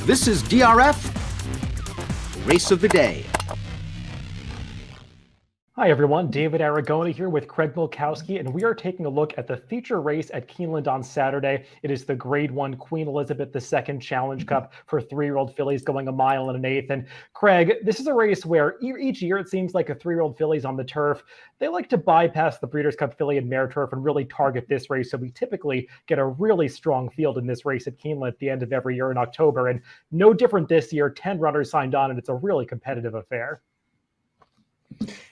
This is DRF Race of the Day. Hi everyone, David Aragona here with Craig Milkowski, and we are taking a look at the feature race at Keeneland on Saturday. It is the Grade 1 Queen Elizabeth II Challenge Cup for 3-year-old fillies going 1 1/8 miles. And Craig, this is a race where each year it seems like a 3-year-old filly's on the turf. They like to bypass the Breeders' Cup filly and mare turf and really target this race. So we typically get a really strong field in this race at Keeneland at the end of every year in October. And no different this year, 10 runners signed on, and it's a really competitive affair.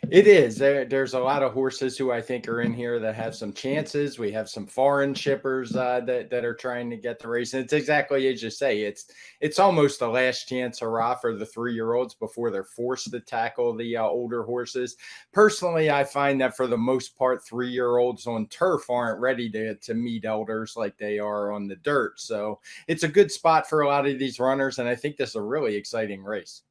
It is. There's a lot of horses who I think are in here that have some chances. We have some foreign shippers that are trying to get the race. And it's exactly as you say. It's almost the last chance hurrah for the 3-year-olds before they're forced to tackle the older horses. Personally, I find that for the most part, 3-year-olds on turf aren't ready to meet elders like they are on the dirt. So it's a good spot for a lot of these runners. And I think this is a really exciting race.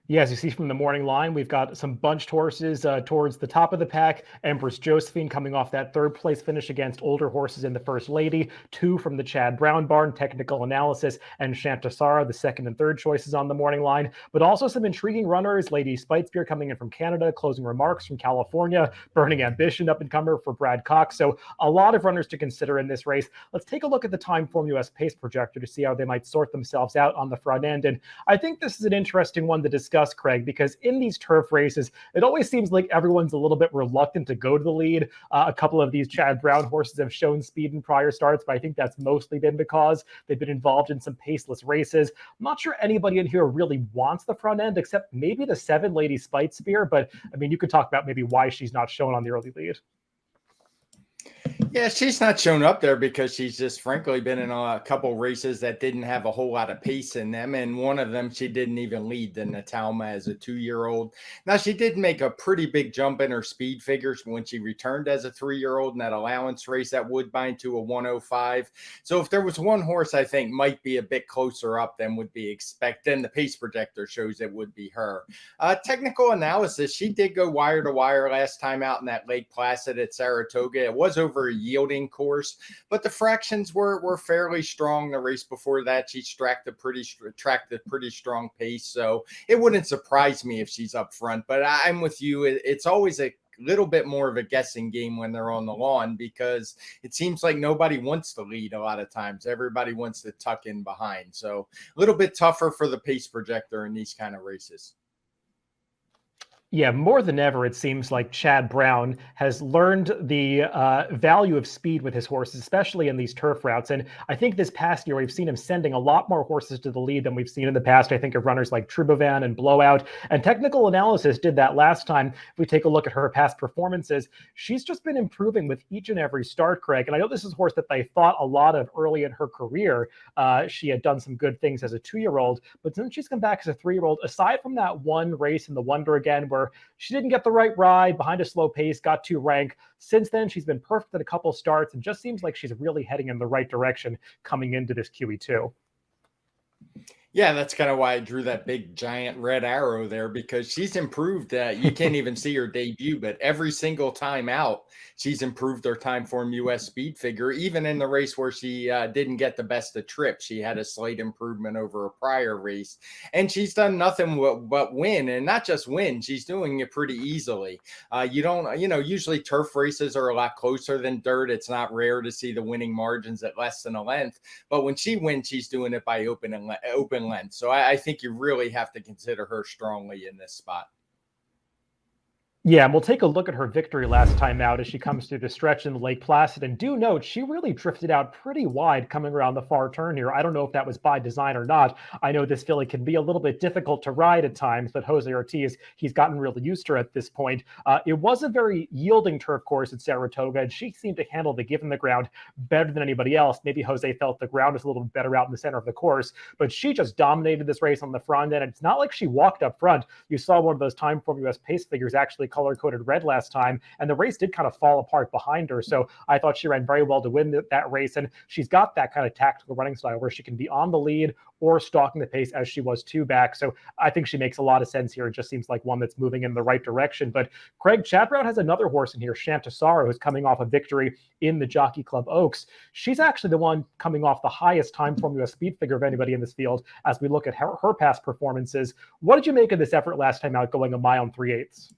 Yeah, as you see from the morning line, we've got some bunched horses towards the top of the pack. Empress Josephine coming off that 3rd place finish against older horses in the First Lady. 2 from the Chad Brown barn, Technical Analysis, and Shantasara, the 2nd and 3rd choices on the morning line. But also some intriguing runners. Lady Spitespear coming in from Canada, Closing Remarks from California, Burning Ambition up-and-comer for Brad Cox. So a lot of runners to consider in this race. Let's take a look at the Timeform US Pace Projector to see how they might sort themselves out on the front end. And I think this is an interesting one to discuss, Craig, because in these turf races, it always seems like everyone's a little bit reluctant to go to the lead. A couple of these Chad Brown horses have shown speed in prior starts, but I think that's mostly been because they've been involved in some paceless races. I'm not sure anybody in here really wants the front end, except maybe the 7 Lady Spitespear, but I mean, you could talk about maybe why she's not shown on the early lead. Yeah, she's not shown up there because she's just frankly been in a couple races that didn't have a whole lot of pace in them. And one of them, she didn't even lead the Natalma as a 2-year-old. Now, she did make a pretty big jump in her speed figures when she returned as a 3-year-old in that allowance race at Woodbine to a 105. So if there was one horse I think might be a bit closer up than would be expected, then the pace projector shows it would be her. Technical Analysis, she did go wire to wire last time out in that Lake Placid at Saratoga. It was over a yielding course, but the fractions were fairly strong. The race before that, she tracked a pretty strong pace, so it wouldn't surprise me if she's up front. But I'm with you. It's always a little bit more of a guessing game when they're on the lawn because it seems like nobody wants to lead a lot of times. Everybody wants to tuck in behind, so a little bit tougher for the pace projector in these kind of races. Yeah, more than ever, it seems like Chad Brown has learned the value of speed with his horses, especially in these turf routes. And I think this past year, we've seen him sending a lot more horses to the lead than we've seen in the past. I think of runners like Trubovan and Blowout. And Technical Analysis did that last time. If we take a look at her past performances, she's just been improving with each and every start, Craig. And I know this is a horse that they thought a lot of early in her career. She had done some good things as a 2-year-old. But since she's come back as a 3-year-old, aside from that one race in the Wonder Again, where she didn't get the right ride behind a slow pace, got 2 rank. Since then, she's been perfect at a couple starts and just seems like she's really heading in the right direction coming into this QE2. Yeah, that's kind of why I drew that big giant red arrow there, because she's improved. You can't even see her debut, but every single time out, she's improved her Timeform US speed figure. Even in the race where she didn't get the best of trip, she had a slight improvement over a prior race. And she's done nothing but win, and not just win. She's doing it pretty easily. Usually turf races are a lot closer than dirt. It's not rare to see the winning margins at less than a length. But when she wins, she's doing it by open length. So I think you really have to consider her strongly in this spot. Yeah, and we'll take a look at her victory last time out as she comes through the stretch in Lake Placid. And do note, she really drifted out pretty wide coming around the far turn here. I don't know if that was by design or not. I know this filly can be a little bit difficult to ride at times, but Jose Ortiz, he's gotten really used to her at this point. It was a very yielding turf course at Saratoga, and she seemed to handle the given the ground better than anybody else. Maybe Jose felt the ground was a little bit better out in the center of the course, but she just dominated this race on the front end. And it's not like she walked up front. You saw one of those Timeform US pace figures actually color-coded red last time, and the race did kind of fall apart behind her. So I thought she ran very well to win that race, and she's got that kind of tactical running style where she can be on the lead or stalking the pace as she was 2 back. So I think she makes a lot of sense here. It just seems like one that's moving in the right direction. But Craig, Chad Brown has another horse in here, Shantasara, who's coming off a victory in the Jockey Club Oaks. She's actually the one coming off the highest time formula speed figure of anybody in this field as we look at her past performances. What did you make of this effort last time out, going a mile and 3/8?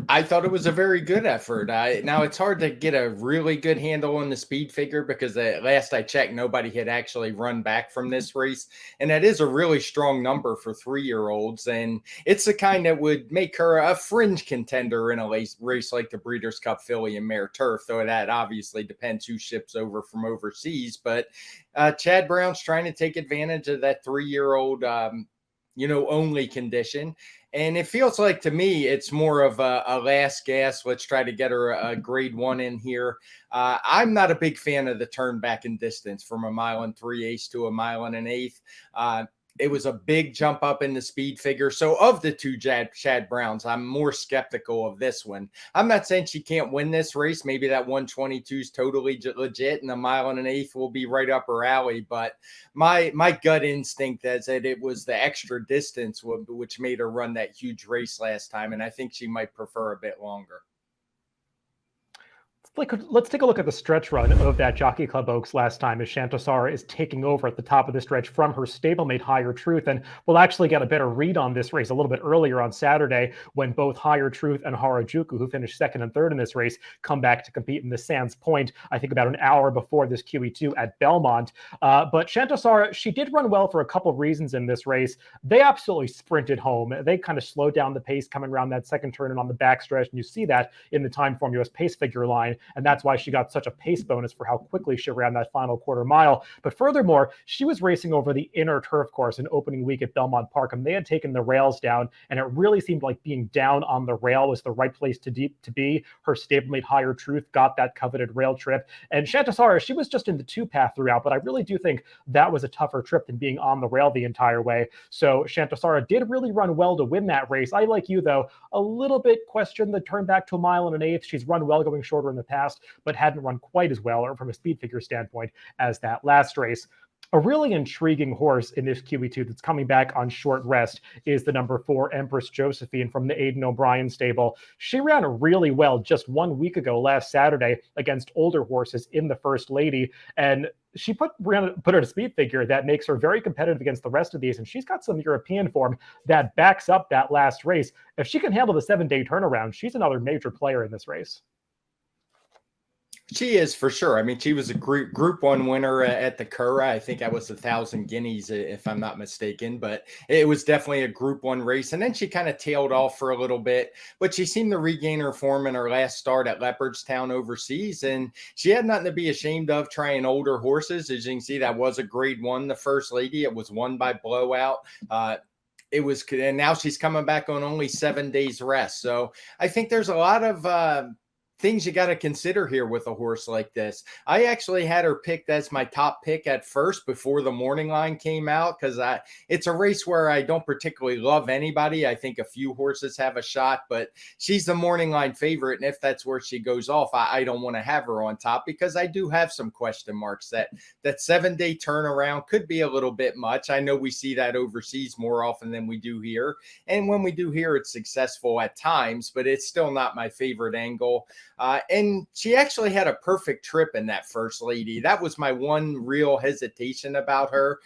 I thought it was a very good effort. Now, it's hard to get a really good handle on the speed figure because last I checked, nobody had actually run back from this race. And that is a really strong number for 3-year-olds. And it's the kind that would make her a fringe contender in a race like the Breeders' Cup Filly and Mare Turf, though that obviously depends who ships over from overseas. But Chad Brown's trying to take advantage of that 3-year-old only condition. And it feels like to me, it's more of a last gasp. Let's try to get her a grade 1 in here. I'm not a big fan of the turn back in distance from a mile and 3/8 to a mile and 1/8. It was a big jump up in the speed figure. So of the two Chad Browns, I'm more skeptical of this one. I'm not saying she can't win this race. Maybe that 122 is totally legit and a mile and 1/8 will be right up her alley. But my gut instinct is that it was the extra distance which made her run that huge race last time. And I think she might prefer a bit longer. Let's take a look at the stretch run of that Jockey Club Oaks last time as Shantasara is taking over at the top of the stretch from her stablemate Higher Truth. And we'll actually get a better read on this race a little bit earlier on Saturday when both Higher Truth and Harajuku, who finished 2nd and 3rd in this race, come back to compete in the Sands Point, I think about an hour before this QE2 at Belmont. But Shantasara, she did run well for a couple of reasons in this race. They absolutely sprinted home. They kind of slowed down the pace coming around that second turn and on the backstretch. And you see that in the time formulas pace figure line. And that's why she got such a pace bonus for how quickly she ran that final quarter mile. But furthermore, she was racing over the inner turf course in opening week at Belmont Park, and they had taken the rails down, and it really seemed like being down on the rail was the right place to be. Her stablemate Higher Truth got that coveted rail trip. And Shantasara, she was just in the 2-path throughout, but I really do think that was a tougher trip than being on the rail the entire way. So Shantasara did really run well to win that race. I, like you, though, a little bit questioned the turn back to a mile and 1/8. She's run well going shorter in the past, but hadn't run quite as well, or from a speed figure standpoint, as that last race. A really intriguing horse in this QE2 that's coming back on short rest is the number 4 Empress Josephine from the Aidan O'Brien stable. She ran really well just 1 week ago last Saturday against older horses in the First Lady, and she put her to speed figure that makes her very competitive against the rest of these, and she's got some European form that backs up that last race. If she can handle the 7-day turnaround, she's another major player in this race. She is, for sure. I mean, she was a group 1 winner at the Curragh. I think that was 1,000 guineas, if I'm not mistaken. But it was definitely a group 1 race. And then she kind of tailed off for a little bit. But she seemed to regain her form in her last start at Leopardstown overseas. And she had nothing to be ashamed of trying older horses. As you can see, that was a grade 1, the First Lady. It was won by blowout. And now she's coming back on only 7 days rest. So I think there's a lot of things you got to consider here with a horse like this. I actually had her picked as my top pick at first before the morning line came out because it's a race where I don't particularly love anybody. I think a few horses have a shot, but she's the morning line favorite. And if that's where she goes off, I don't want to have her on top because I do have some question marks. That 7-day turnaround could be a little bit much. I know we see that overseas more often than we do here. And when we do here, it's successful at times, but it's still not my favorite angle. And she actually had a perfect trip in that First Lady. That was my one real hesitation about her.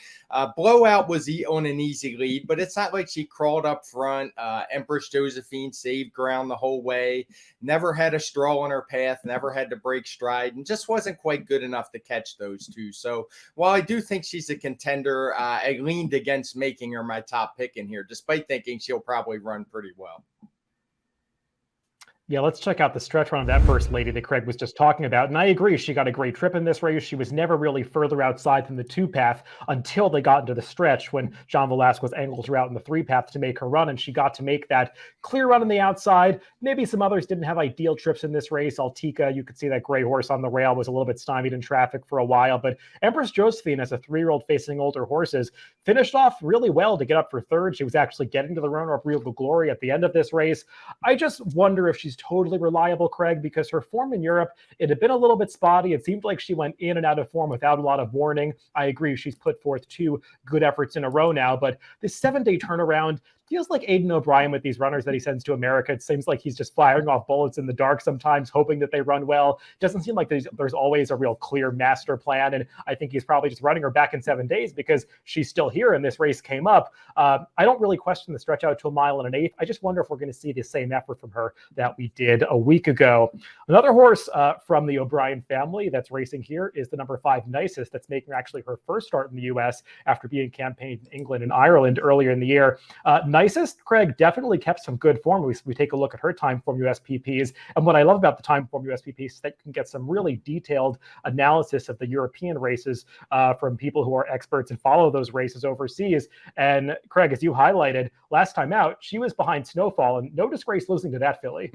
Blowout was on an easy lead, but it's not like she crawled up front. Empress Josephine saved ground the whole way, never had a straw in her path, never had to break stride, and just wasn't quite good enough to catch those two. So while I do think she's a contender, I leaned against making her my top pick in here, despite thinking she'll probably run pretty well. Yeah, let's check out the stretch run of that first lady that Craig was just talking about. And I agree, she got a great trip in this race. She was never really further outside than the 2 path until they got into the stretch when John Velasquez angled her out in the 3 path to make her run. And she got to make that clear run on the outside. Maybe some others didn't have ideal trips in this race. Altica, you could see that gray horse on the rail was a little bit stymied in traffic for a while. But Empress Josephine, as a 3-year-old facing older horses, finished off really well to get up for third. She was actually getting to the runner-up Real Glory at the end of this race. I just wonder if she's totally reliable, Craig, because her form in Europe, it had been a little bit spotty. It seemed like she went in and out of form without a lot of warning. I agree, she's put forth 2 good efforts in a row now, but this 7-day turnaround feels like Aidan O'Brien with these runners that he sends to America. It seems like he's just firing off bullets in the dark sometimes, hoping that they run well. It doesn't seem like there's always a real clear master plan, and I think he's probably just running her back in 7 days because she's still here and this race came up. I don't really question the stretch out to 1.125 miles. I just wonder if we're going to see the same effort from her that we did a week ago. Another horse from the O'Brien family that's racing here is the number 5 Nicest, that's making actually her first start in the U.S. after being campaigned in England and Ireland earlier in the year. Nicest, Craig, definitely kept some good form. We take a look at her time form USPPs. And what I love about the time form USPPs is that you can get some really detailed analysis of the European races from people who are experts and follow those races overseas. And Craig, as you highlighted, last time out, she was behind Snowfall, and no disgrace losing to that filly.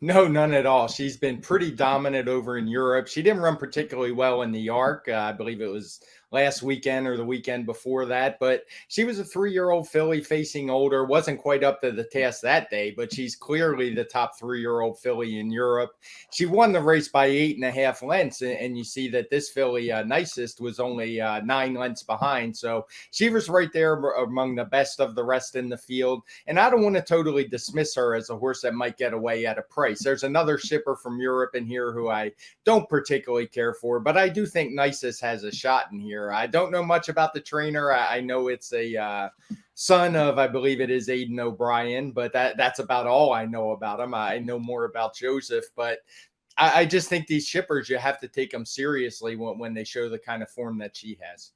No, none at all. She's been pretty dominant over in Europe. She didn't run particularly well in the ARC. I believe it was last weekend or the weekend before that, but she was a 3-year-old filly facing older, wasn't quite up to the task that day, but she's clearly the top 3-year-old filly in Europe. She won the race by 8.5 lengths, and you see that this filly, Nicest, was only 9 lengths behind, so she was right there among the best of the rest in the field, and I don't want to totally dismiss her as a horse that might get away at a price. There's another shipper from Europe in here who I don't particularly care for, but I do think Nicest has a shot in here. I don't know much about the trainer. I know it's a son of, I believe it is Aidan O'Brien, but that's about all I know about him. I know more about Joseph, but I just think these shippers, you have to take them seriously when they show the kind of form that she has.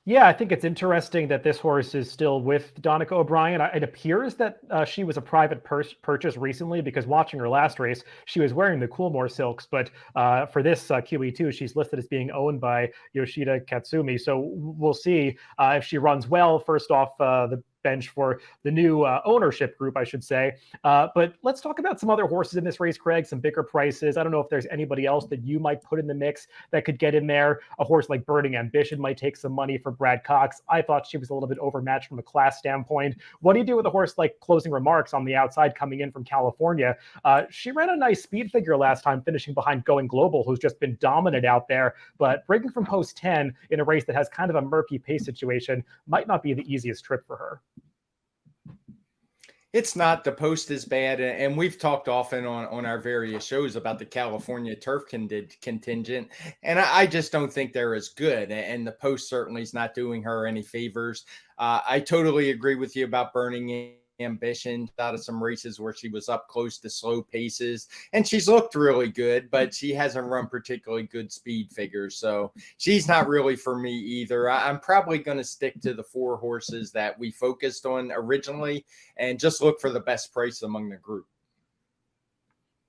Yeah, I think it's interesting that this horse is still with Donica O'Brien. It appears that she was a private purchase recently, because watching her last race, she was wearing the Coolmore silks. But for this QE2, she's listed as being owned by Yoshida Katsumi. So we'll see if she runs well. First off, the bench for the new ownership group, I should say. But let's talk about some other horses in this race, Craig, some bigger prices. I don't know if there's anybody else that you might put in the mix that could get in there. A horse like Burning Ambition might take some money for Brad Cox. I thought she was a little bit overmatched from a class standpoint. What do you do with a horse like Closing Remarks on the outside coming in from California? She ran a nice speed figure last time, finishing behind Going Global, who's just been dominant out there. But breaking from post 10 in a race that has kind of a murky pace situation might not be the easiest trip for her. It's not. The post is bad, and we've talked often on our various shows about the California turf contingent, and I just don't think they're as good, and the post certainly is not doing her any favors. I totally agree with you about Burning Ambition out of some races where she was up close to slow paces, and she's looked really good, but she hasn't run particularly good speed figures, so she's not really for me either. I'm probably going to stick to the 4 horses that we focused on originally and just look for the best price among the group.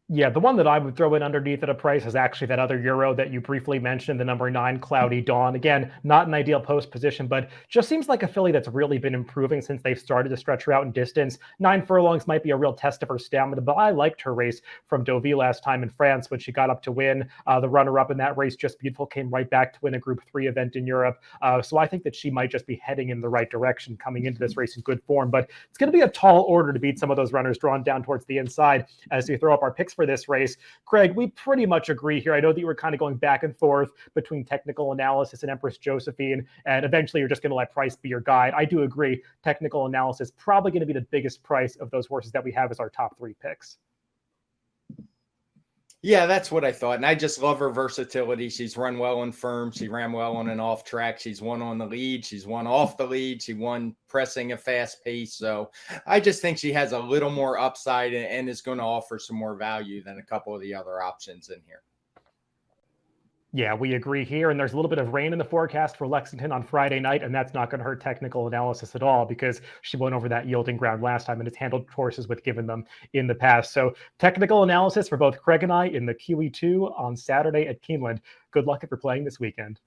Yeah, the one that I would throw in underneath at a price is actually that other Euro that you briefly mentioned, the number 9 Cloudy Dawn. Again, not an ideal post position, but just seems like a filly that's really been improving since they've started to stretch her out in distance. 9 furlongs might be a real test of her stamina, but I liked her race from Deauville last time in France when she got up to win. The runner-up in that race, Just Beautiful, came right back to win a Group 3 event in Europe. So I think that she might just be heading in the right direction coming into this race in good form, but it's going to be a tall order to beat some of those runners drawn down towards the inside as we throw up our picks for this race. Craig, we pretty much agree here. I know that you were kind of going back and forth between technical analysis and Empress Josephine, and eventually you're just going to let price be your guide. I do agree. Technical analysis probably going to be the biggest price of those horses that we have as our top 3 picks. Yeah, that's what I thought. And I just love her versatility. She's run well on firm. She ran well on an off track. She's won on the lead. She's won off the lead. She won pressing a fast pace. So I just think she has a little more upside and is going to offer some more value than a couple of the other options in here. Yeah, we agree here. And there's a little bit of rain in the forecast for Lexington on Friday night, and that's not going to hurt technical analysis at all because she went over that yielding ground last time and has handled horses with given them in the past. So technical analysis for both Craig and I in the QE2 on Saturday at Keeneland. Good luck if you're playing this weekend.